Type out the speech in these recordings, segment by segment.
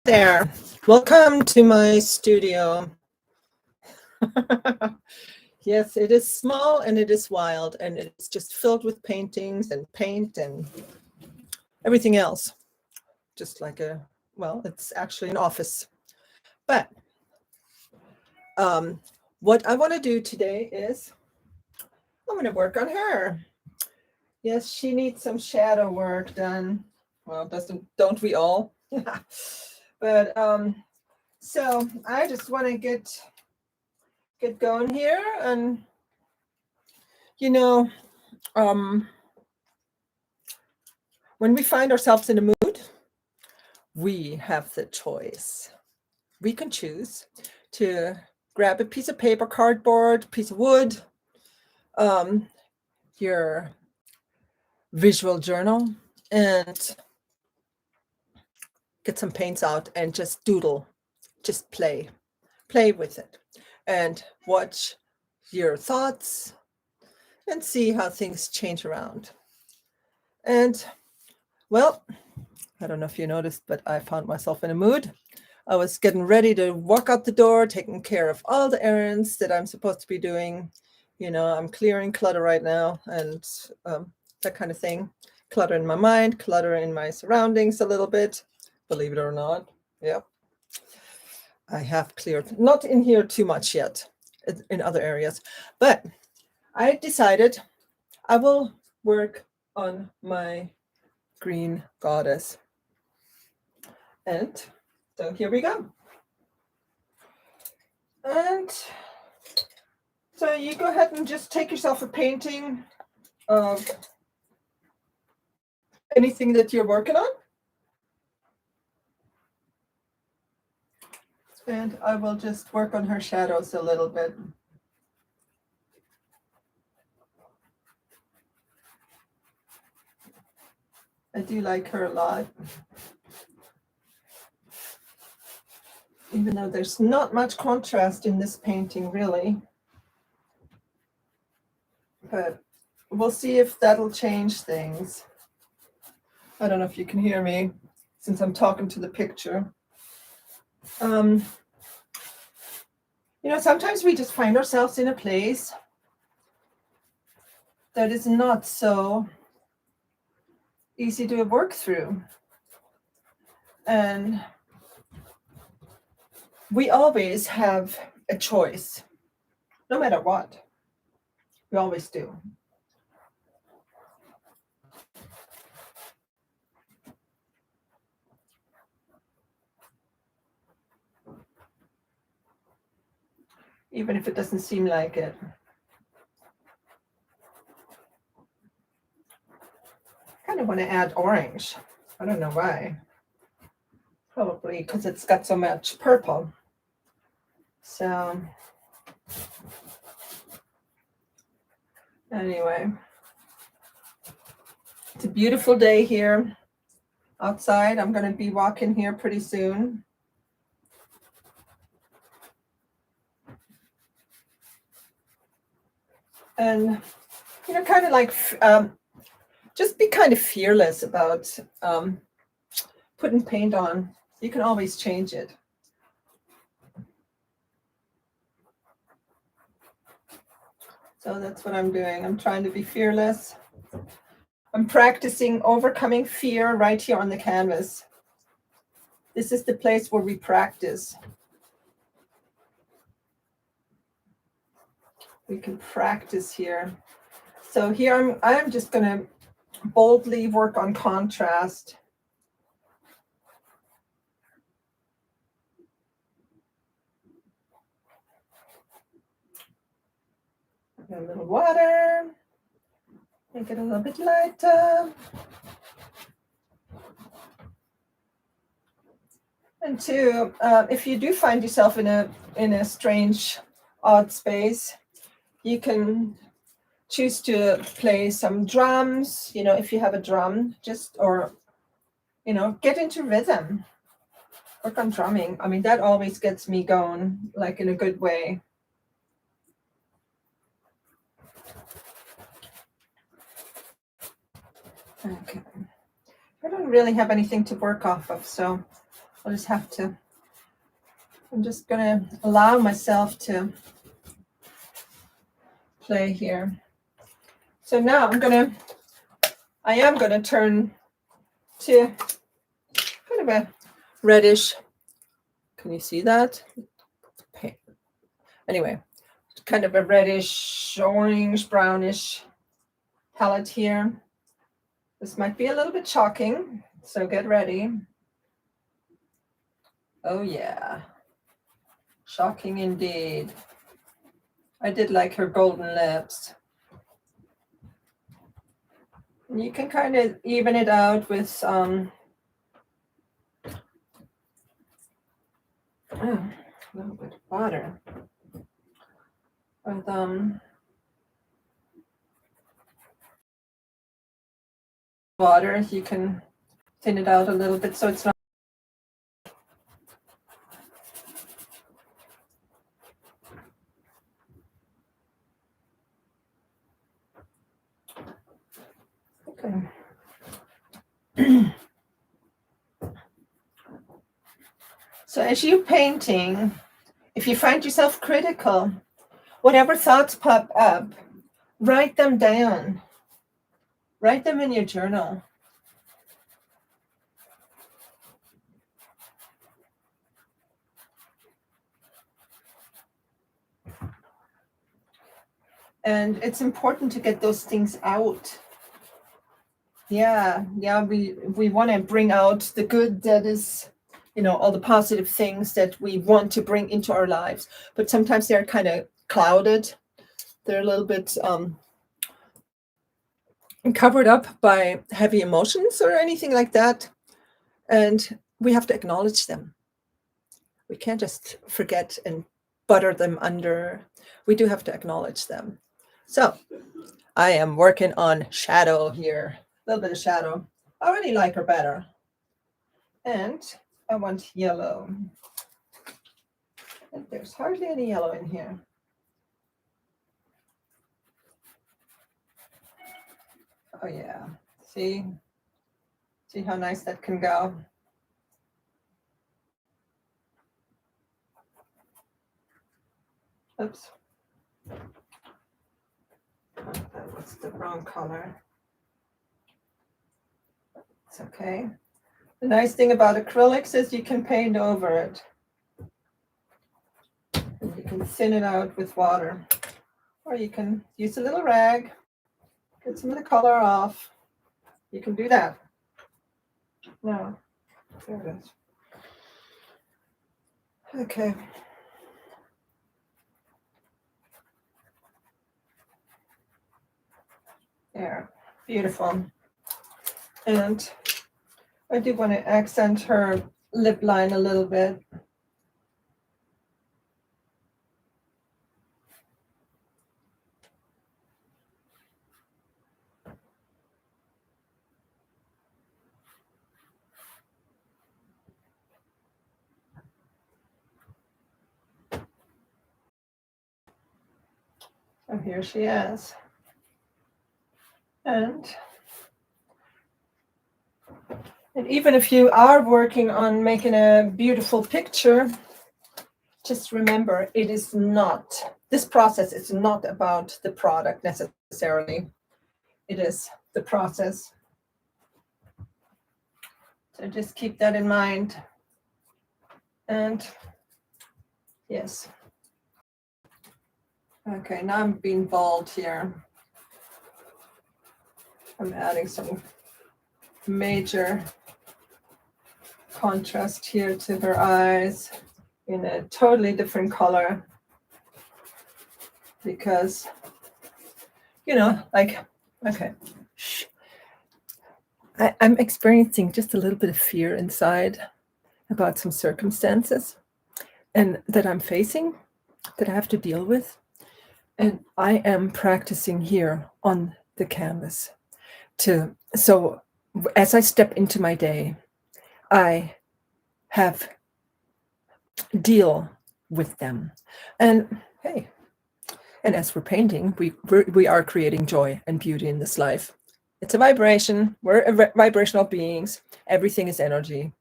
there. Welcome to my studio. Yes, it is small and it is wild and it's just filled with paintings and paint and everything else. Just like it's actually an office. But what I want to do today is I'm going to work on her. Yes, she needs some shadow work done. Well, don't we all? But so I just want to get going here, and you know, when we find ourselves in a mood, we have the choice. We can choose to grab a piece of paper, cardboard, piece of wood, your visual journal, and get some paints out and just doodle, just play with it, and watch your thoughts and see how things change around. And well, I don't know if you noticed, but I found myself in a mood. I was getting ready to walk out the door, taking care of all the errands that I'm supposed to be doing. I'm clearing clutter right now, and that kind of thing. Clutter in my mind, clutter in my surroundings a little bit, believe it or not. Yeah. I have cleared, not in here too much yet, in other areas, but I decided I will work on my green goddess. And so here we go. And so you go ahead and just take yourself a painting of anything that you're working on. And I will just work on her shadows a little bit. I do like her a lot. Even though there's not much contrast in this painting, really. But we'll see if that'll change things. I don't know if you can hear me since I'm talking to the picture. Sometimes we just find ourselves in a place that is not so easy to work through. And we always have a choice, no matter what. We always do. Even if it doesn't seem like it. I kind of want to add orange. I don't know why. Probably because it's got so much purple. So anyway, it's a beautiful day here outside. I'm going to be walking here pretty soon. And, kind of like, just be kind of fearless about putting paint on. You can always change it. So that's what I'm doing. I'm trying to be fearless. I'm practicing overcoming fear right here on the canvas. This is the place where we practice. We can practice here. So here I'm just going to boldly work on contrast. A little water. Make it a little bit lighter. And two, if you do find yourself in a strange, odd space, you can choose to play some drums. If you have a drum, get into rhythm. Work on drumming. I mean, that always gets me going, like in a good way. Okay. I don't really have anything to work off of, so I'll just have to, I'm just going to allow myself to play here. So now I am going to turn to kind of a reddish, can you see that? Anyway, kind of a reddish, orange, brownish palette here. This might be a little bit shocking, so get ready. Oh yeah, shocking indeed. I did like her golden lips. And you can kind of even it out with a little bit of water. With water, you can thin it out a little bit so it's not. Okay. So as you're painting, if you find yourself critical, whatever thoughts pop up, write them down. Write them in your journal. And it's important to get those things out. Yeah, we want to bring out the good that is, all the positive things that we want to bring into our lives. But sometimes they're kind of clouded. They're a little bit covered up by heavy emotions or anything like that. And we have to acknowledge them. We can't just forget and butter them under. We do have to acknowledge them. So I am working on shadow here. A little bit of shadow. I really like her better. And I want yellow. And there's hardly any yellow in here. Oh yeah. See how nice that can go. Oops. Oh, that was the wrong color. It's okay. The nice thing about acrylics is you can paint over it. And you can thin it out with water. Or you can use a little rag, get some of the color off. You can do that. No, there it is. Okay. There, beautiful. And I do want to accent her lip line a little bit. So here she is. And even if you are working on making a beautiful picture, just remember it is not, this process is not about the product necessarily. It is the process. So just keep that in mind. And yes. Okay, now I'm being bold here. I'm adding some major contrast here to her eyes in a totally different color. Because, okay. Shh. I'm experiencing just a little bit of fear inside about some circumstances and that I'm facing, that I have to deal with. And I am practicing here on the canvas so as I step into my day, I have deal with them. And hey, and as we're painting, we are creating joy and beauty in this life. It's a vibration. We're vibrational beings. Everything is energy.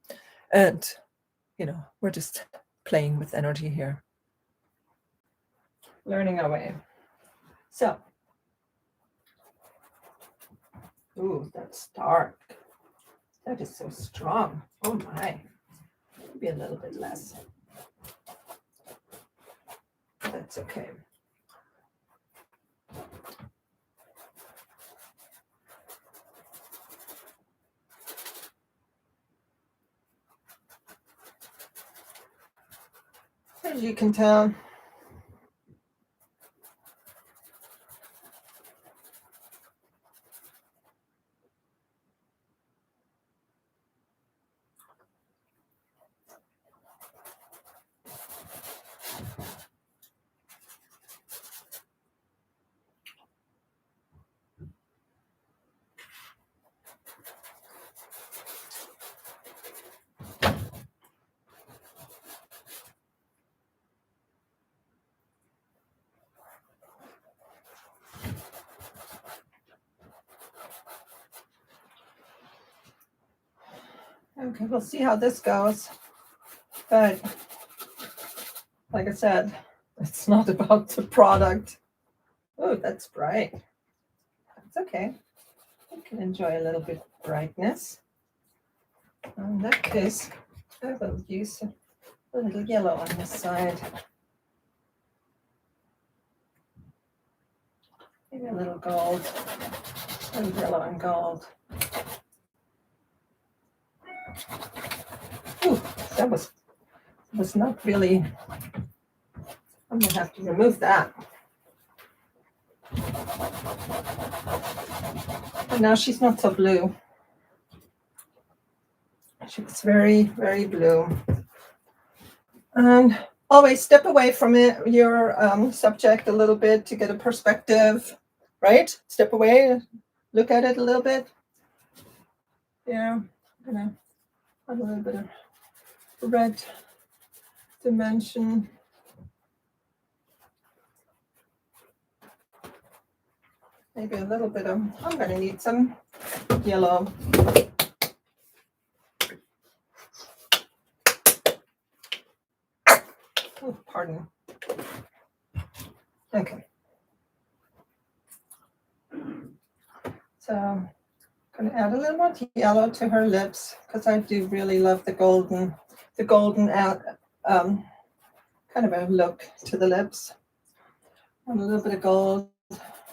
And we're just playing with energy here. Learning our way. So, ooh, that's dark. That is so strong. Oh my. Maybe a little bit less. That's okay. As you can tell, okay, we'll see how this goes. But like I said, it's not about the product. Oh, that's bright. It's okay. You can enjoy a little bit of brightness. In that case, I will use a little yellow on this side. Maybe a little gold, a little yellow and gold. Ooh, that was not really, I'm gonna have to remove that. But now she's not so blue. She's very, very blue. And always step away from your subject a little bit to get a perspective, right? Step away, look at it a little bit. Yeah, I'm gonna add a little bit of red dimension. Maybe a little bit of, I'm gonna need some yellow. Oh, pardon. Okay. So I'm gonna add a little more yellow to her lips because I do really love the golden kind of a look to the lips. And a little bit of gold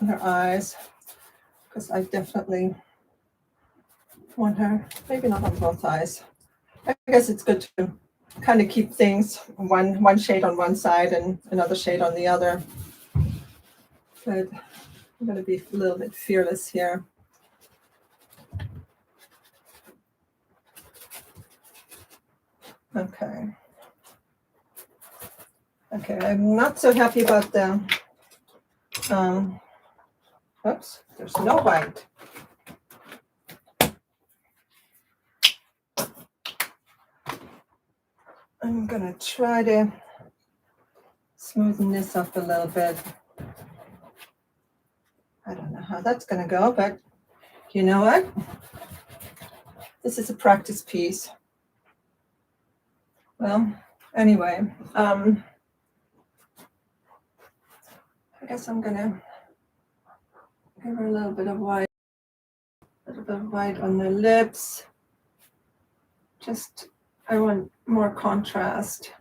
in her eyes because I definitely want her, maybe not on both eyes. I guess it's good to kind of keep things one shade on one side and another shade on the other. But I'm going to be a little bit fearless here. Okay. Okay, I'm not so happy about the, oops, there's no white. I'm gonna try to smoothen this up a little bit. I don't know how that's gonna go, but you know what? This is a practice piece. Well, anyway, I guess I'm gonna give her a little bit of white on the lips. Just, I want more contrast.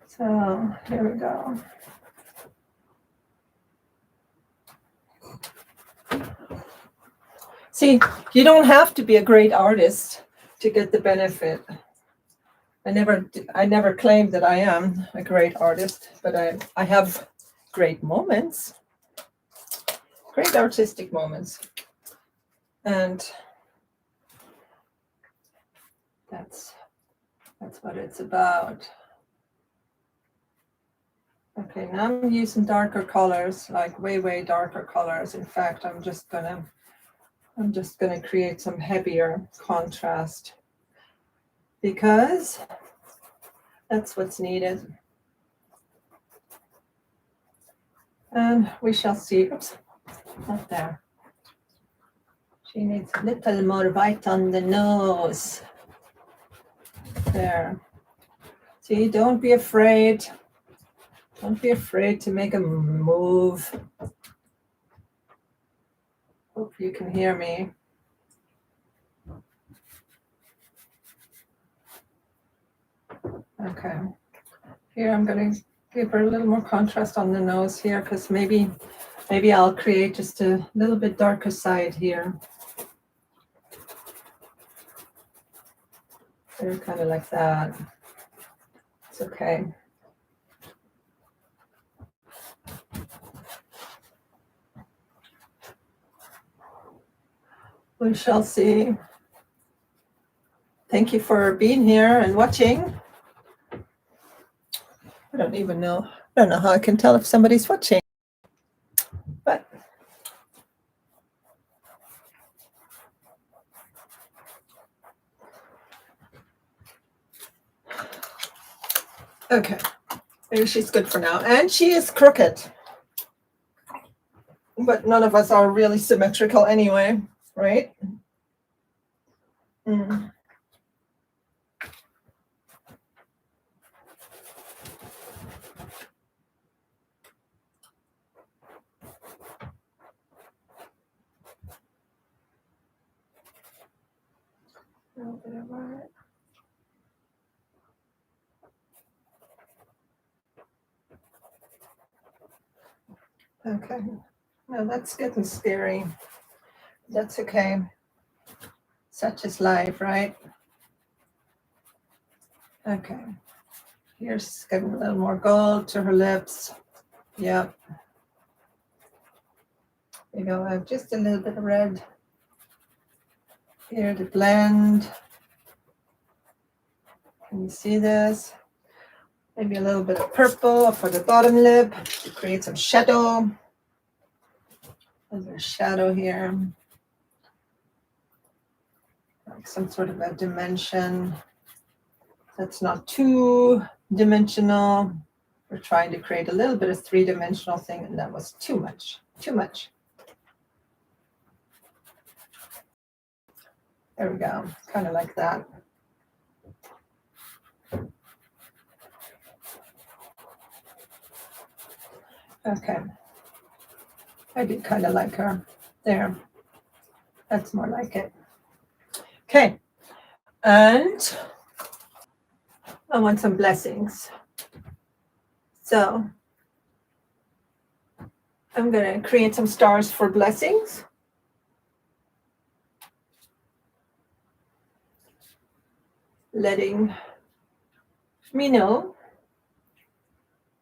So here we go. See, you don't have to be a great artist to get the benefit. I never claimed that I am a great artist, but I have great moments, great artistic moments. And that's what it's about. Okay, now I'm using darker colors, like way darker colors. In fact, I'm just gonna I'm just going to create some heavier contrast because that's what's needed. And we shall see. Oops, not there. She needs a little more white on the nose. There. See, don't be afraid. Don't be afraid to make a move. Hope you can hear me. Okay. Here I'm going to give her a little more contrast on the nose here because maybe I'll create just a little bit darker side here. They're kind of like that. It's okay. We shall see. Thank you for being here and watching. I don't even know. I don't know how I can tell if somebody's watching. But okay. Maybe she's good for now. And she is crooked. But none of us are really symmetrical anyway, right? Mm. A little bit of white. Okay. No, that's getting scary. That's okay. Such is life, right? Okay. Here's getting a little more gold to her lips. Yep. You know, I have just a little bit of red here to blend. Can you see this? Maybe a little bit of purple for the bottom lip to create some shadow. A little shadow here. Like some sort of a dimension that's not too dimensional. We're trying to create a little bit of three-dimensional thing, and that was too much. Too much. There we go. Kind of like that. Okay. I do kind of like her. There. That's more like it. Okay. And I want some blessings. So I'm going to create some stars for blessings. Letting me know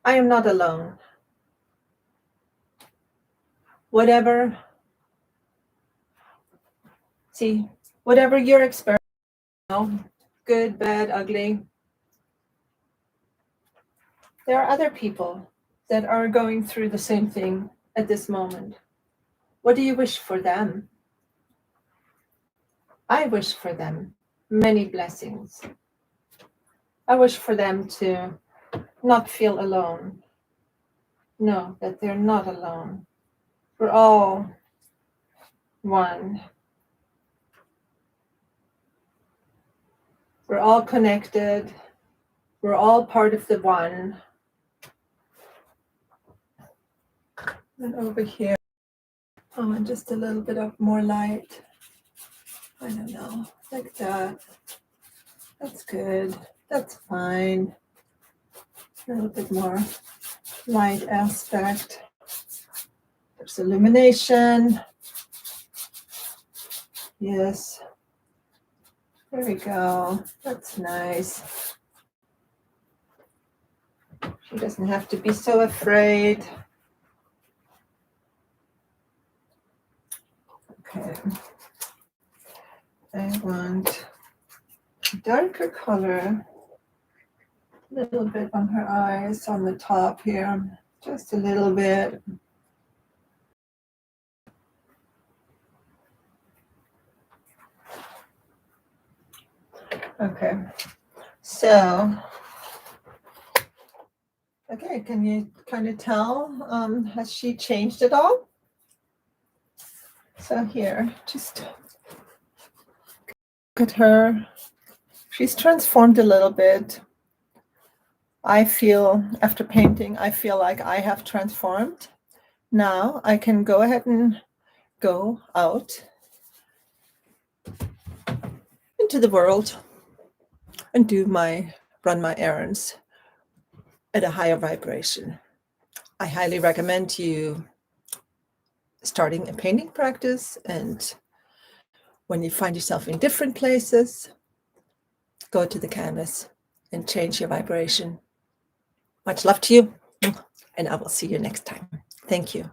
I am not alone. Whatever you're experiencing, good, bad, ugly, there are other people that are going through the same thing at this moment. What do you wish for them? I wish for them many blessings. I wish for them to not feel alone. Know that they're not alone. We're all one. We're all connected. We're all part of the one. And over here, and just a little bit of more light. I don't know, like that. That's good. That's fine. A little bit more light aspect. There's illumination. Yes. There we go. That's nice. She doesn't have to be so afraid. Okay. I want a darker color. A little bit on her eyes, on the top here. Just a little bit. Okay. So, okay, can you kind of tell, has she changed at all? So here, just look at her. She's transformed a little bit. I feel, after painting, I feel like I have transformed. Now I can go ahead and go out into the world and run my errands at a higher vibration. I highly recommend you starting a painting practice, and when you find yourself in different places, go to the canvas and change your vibration. Much love to you, and I will see you next time. Thank you.